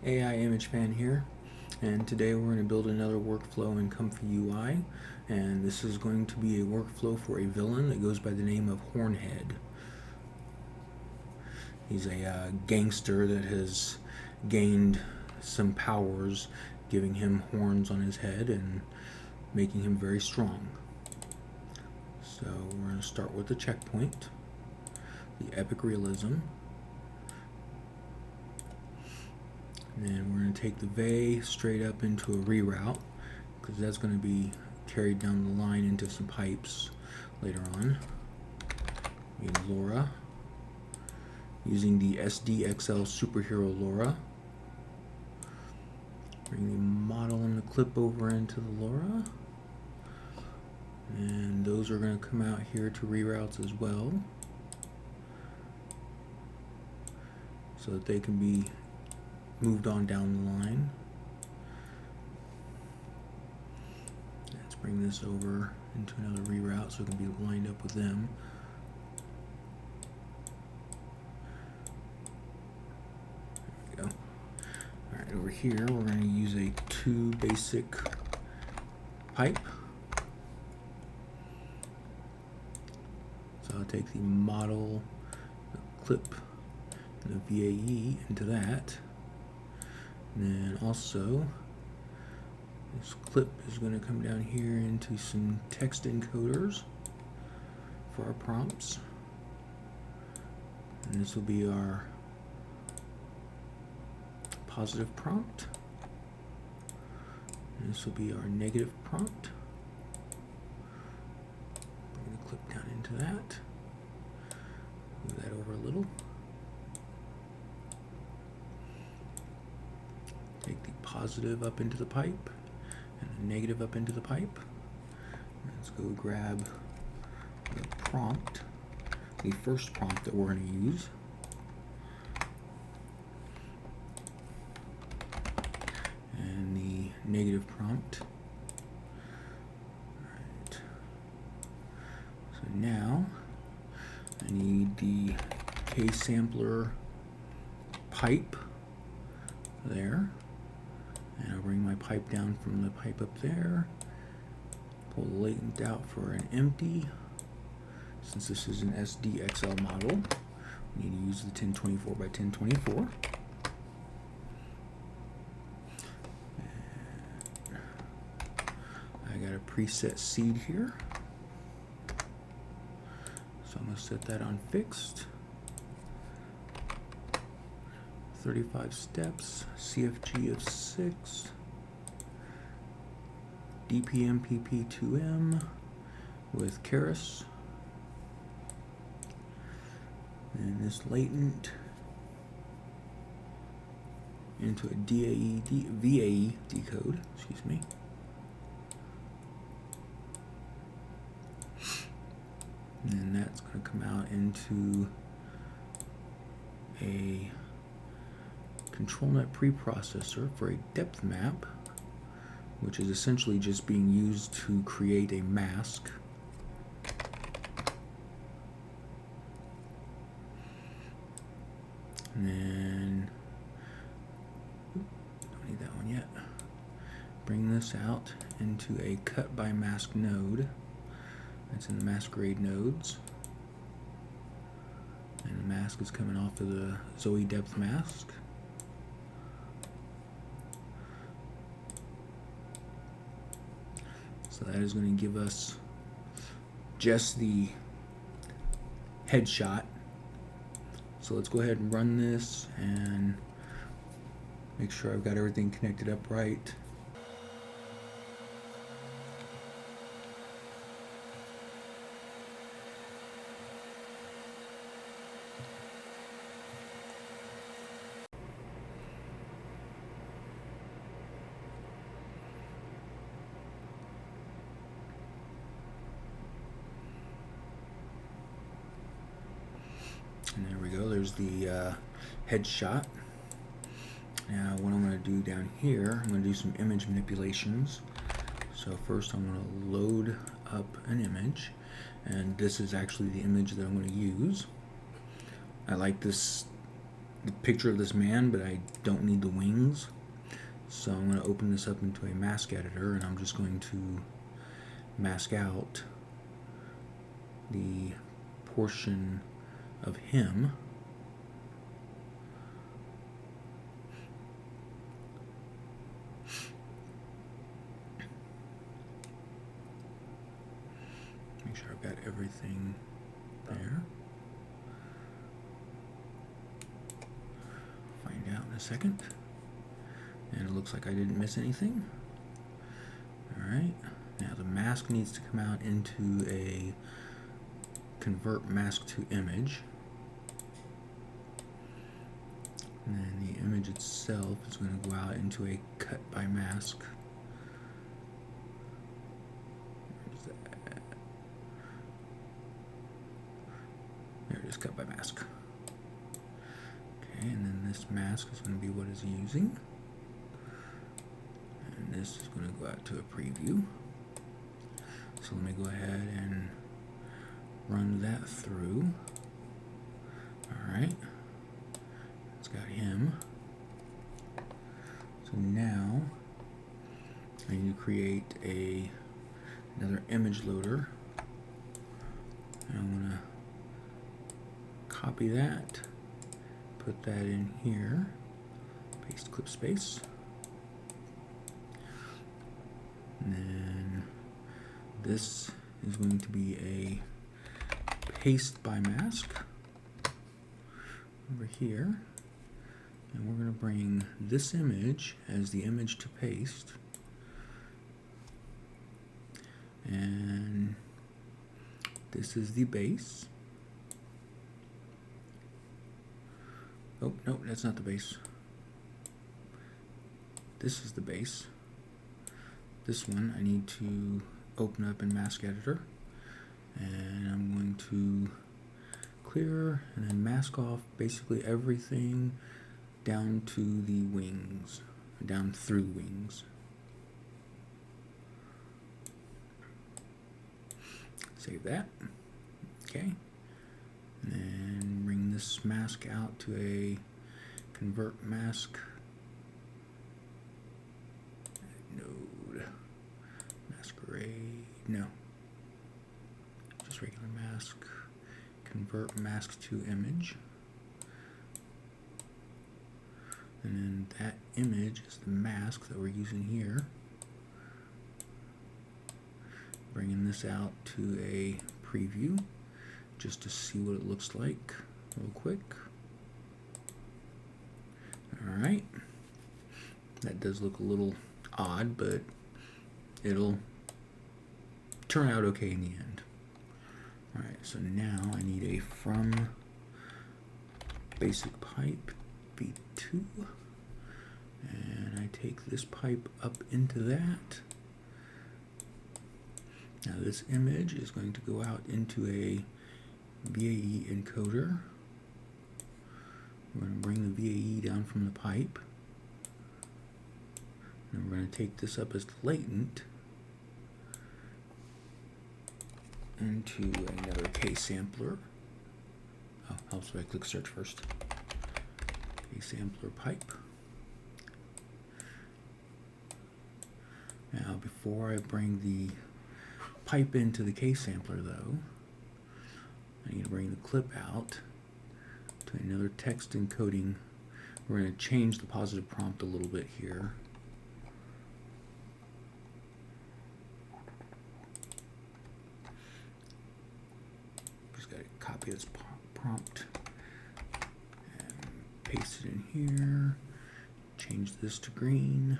AI Image Fan here, and today we're going to build another workflow in ComfyUI, and this is going to be a workflow for a villain that goes by the name of HornHead. He's a gangster that has gained some powers, giving him horns on his head and making him very strong. So we're going to start with the checkpoint, the epic realism. And then we're going to take the vey straight up into a reroute, because that's going to be carried down the line into some pipes later on. We have LoRa, using the SDXL Superhero LoRa. Bring the model and the clip over into the LoRa. And those are going to come out here to reroutes as well, so that they can be moved on down the line. Let's bring this over into another reroute so it can be lined up with them. There we go. Alright, over here we're going to use a 2 basic pipe. So I'll take the model, the clip, and the VAE into that. And then also, this clip is going to come down here into some text encoders for our prompts. And this will be our positive prompt. And this will be our negative prompt. Bring the clip down into that. Move that over a little. Take the positive up into the pipe and the negative up into the pipe. Let's go grab the prompt, the first prompt that we're going to use. And the negative prompt. Alright. So now I need the K-sampler pipe there. And I'll bring my pipe down from the pipe up there, pull the latent out for an empty. Since this is an SDXL model, we need to use the 1024 by 1024. And I got a preset seed here, so I'm going to set that on fixed. 35 steps, CFG of 6, DPMPP2M with Keras, and this latent into a VAE decode, excuse me. And that's going to come out into a ControlNet preprocessor for a depth map, which is essentially just being used to create a mask. And then, don't need that one yet. Bring this out into a cut by mask node. That's in the masquerade nodes. And the mask is coming off of the Zoe depth mask. So that is going to give us just the headshot. So let's go ahead and run this and make sure I've got everything connected up right. And there we go, there's the headshot. Now what I'm going to do down here, I'm going to do some image manipulations. So first I'm going to load up an image, and this is actually the image that I'm going to use. I like this the picture of this man, but I don't need the wings. So I'm going to open this up into a mask editor, and I'm just going to mask out the portion of him. Make sure I've got everything there. Find out in a second. And it looks like I didn't miss anything. Alright, now the mask needs to come out into a convert mask to image. And then the image itself is going to go out into a cut by mask. Where's that? There it is, cut by mask. Okay, and then this mask is going to be what it's using. And this is going to go out to a preview. So let me go ahead and run that through. Alright. It's got him. So now I need to create another image loader. And I'm going to copy that, put that in here, paste clip space. And then this is going to be a paste by mask over here. And we're going to bring this image as the image to paste. And this is the base. Oh, no, that's not the base. This is the base. This one I need to open up in Mask Editor, and I'm going to clear and then mask off basically everything down to the wings, down through the wings. Save that. Okay. And then bring this mask out to a convert mask node. Masquerade. No. Just regular mask. Convert mask to image. And then that image is the mask that we're using here. Bringing this out to a preview just to see what it looks like real quick. Alright. That does look a little odd, but it'll turn out okay in the end. Alright, so now I need a from basic pipe v2, and I take this pipe up into that. Now this image is going to go out into a VAE encoder. We're going to bring the VAE down from the pipe. And we're going to take this up as latent into another K-sampler. Oh, helps if I click search first. K-sampler pipe. Now before I bring the pipe into the K-sampler though, I need to bring the clip out to another text encoding. We're going to change the positive prompt a little bit here. Just got to copy this prompt and paste it in here. Change this to green.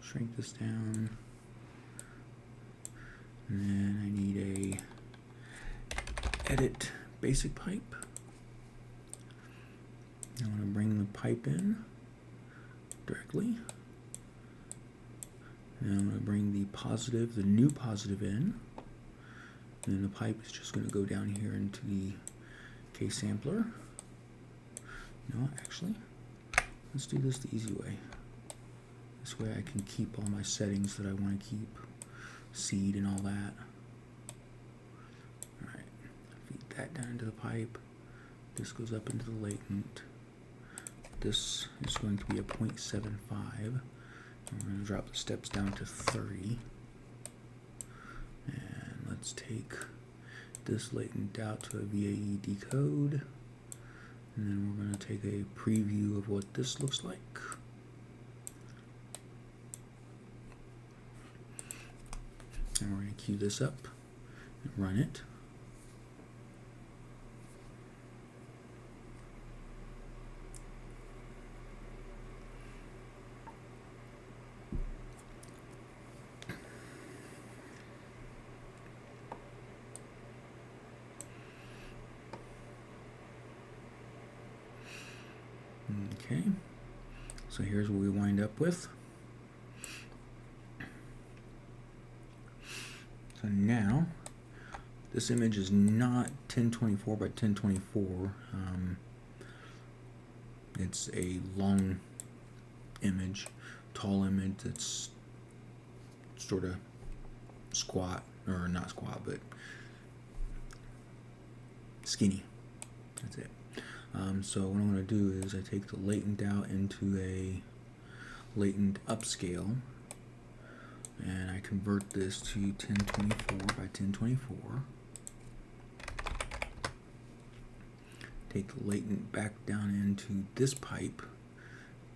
Shrink this down. And then I need a edit basic pipe. I want to bring the pipe in directly. And I'm going to bring the positive, the new positive in. And then the pipe is just going to go down here into the K-sampler. No, actually, let's do this the easy way. This way I can keep all my settings that I want to keep. Seed and all that. Alright, feed that down into the pipe, This goes up into the latent. This is going to be a 0.75. And we're going to drop the steps down to 30. And let's take this latent out to a VAE decode. And then we're going to take a preview of what this looks like. And we're going to queue this up and run it. Okay, so here's what we wind up with. So now, this image is not 1024 by 1024. It's a long image, tall image that's sort of squat, or not squat, but skinny. That's it. So what I'm going to do is I take the latent out into a latent upscale, and I convert this to 1024 by 1024. Take the latent back down into this pipe,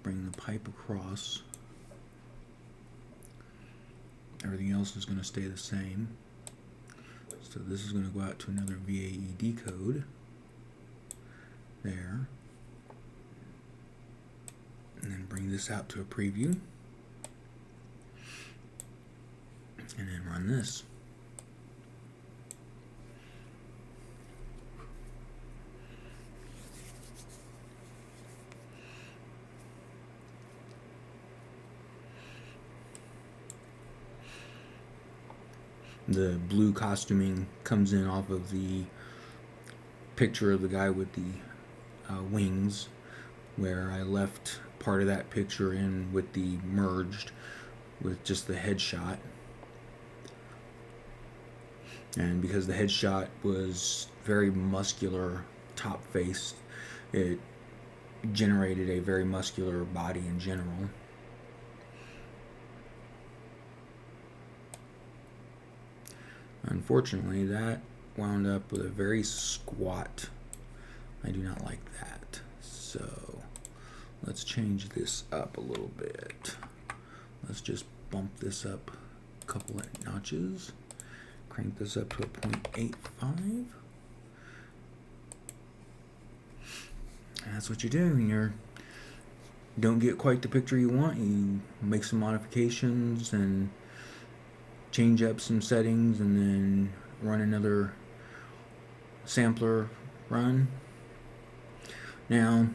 bring the pipe across. Everything else is going to stay the same. So this is going to go out to another VAE decode. There. And then bring this out to a preview. And then run this. The blue costuming comes in off of the picture of the guy with the wings, where I left part of that picture in with the merged with just the headshot. And because the headshot was very muscular top face, it generated a very muscular body in general. Unfortunately, that wound up with a very squat. I do not like that. So let's change this up a little bit. Let's just bump this up a couple of notches. Crank this up to a 0.85. And that's what you do when you don't get quite the picture you want. You make some modifications and change up some settings, and then run another sampler run. Now,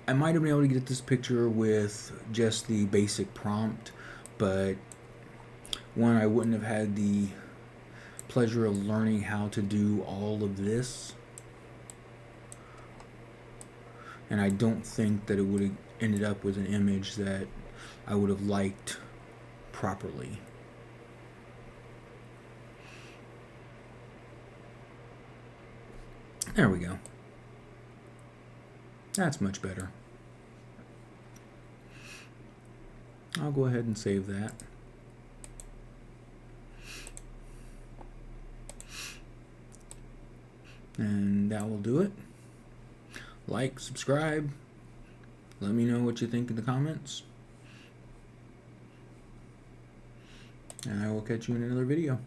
I might have been able to get this picture with just the basic prompt, but one, I wouldn't have had the pleasure of learning how to do all of this, and I don't think that it would have ended up with an image that I would have liked properly. There we go. That's much better. I'll go ahead and save that. And that will do it. Like, subscribe. Let me know what you think in the comments. And I will catch you in another video.